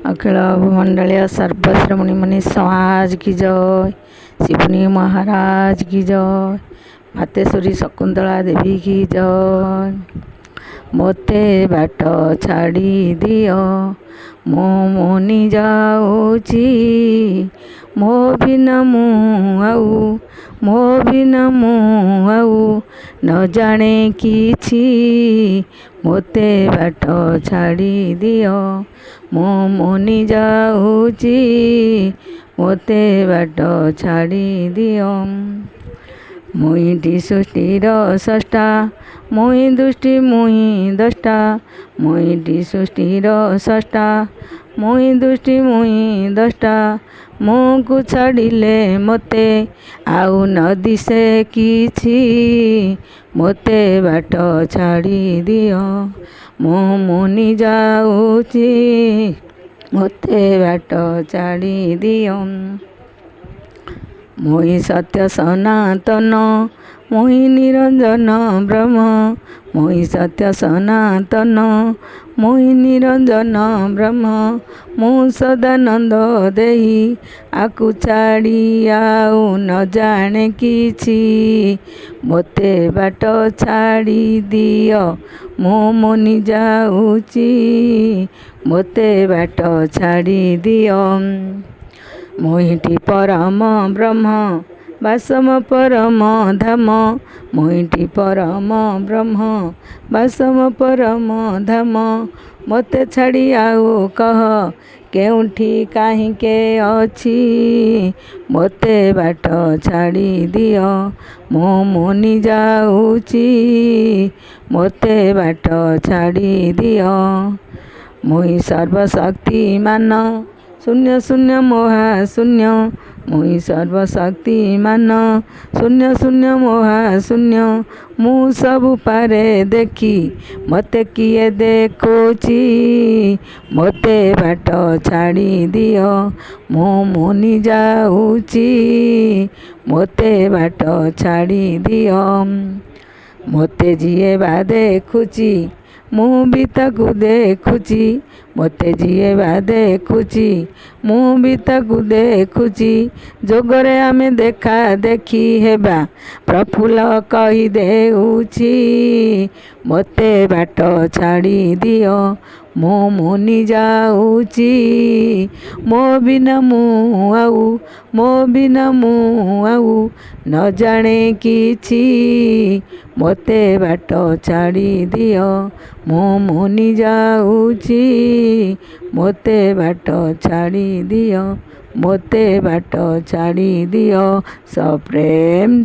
अखिल मंडलीय सर्वश्रमणी मनी समाज की जय। शिवनी महाराज की जय। मातेश्वरी शकुंतला देवी की जय। मोते बाट छाड़ी दियो मो मुनि जाऊची मो बिना मु आऊ मो बिना मु आऊ न जाने किछि मोते बाट छाड़ी दियो मो मुनि जाऊची मोते बाट छाड़ी दियो। मुईटी सृष्टिर षष्ठा मुई दुष्टि मुई दष्टा मुईटी सृष्टिर षष्ठा मुई दुष्टि मुई दष्टा मुझको छाड़िले मते आउ न दिशे किछि मोते बाट छाड़ी दियो मो मुनि जाऊची मोते बाट छाड़ी दियो। मुई सत्य सनातन मुई निरंजन ब्रह्म मुई सत्य सनातन मुई निरंजन ब्रह्म मु सदानंद देही आकु छाड़ी आउ न जाने किछि मोते बाट छाड़ी दियो मो मुनि जाऊची मोते बाट छाड़ी दियो। मुईटी परम ब्रह्म बासम परम धाम मुईटी परम ब्रह्म बासम परम धाम मोते छाड़ी आउ कह केउठी काहिके अछि मोते बाट छाड़ी दियो मो मुनि जाऊची मोते बाट छाड़ी दियो। मुई सर्वशक्तिमान शून्य शून्य मोहा शून्य मुई सर्वशक्तिमान शून्य शून्य मोहा शून्य मु सबु पारे देखी मते किए देखुची मोते बाट छाड़ी दियो मो मुनि जाऊची मोते बाट छाड़ी दियो। मोते जिए बा देखुची मु भी ताकू देखुची मोते जिए बा देखुची मु भी ताकू देखुची जोगरे आमे देखा देखी हेबा प्रफुल्ल कही देउची मोते बाट छाड़ी दियो मो मुनि जाऊची मो बिना मु आऊ मो बिना मु आऊ न जाने किछि मोते बाट छाड़ी दियो मो मुनि जाऊची मोते बाट छाड़ी दियो मोते बाट छाड़ी दियो। सप्रेम।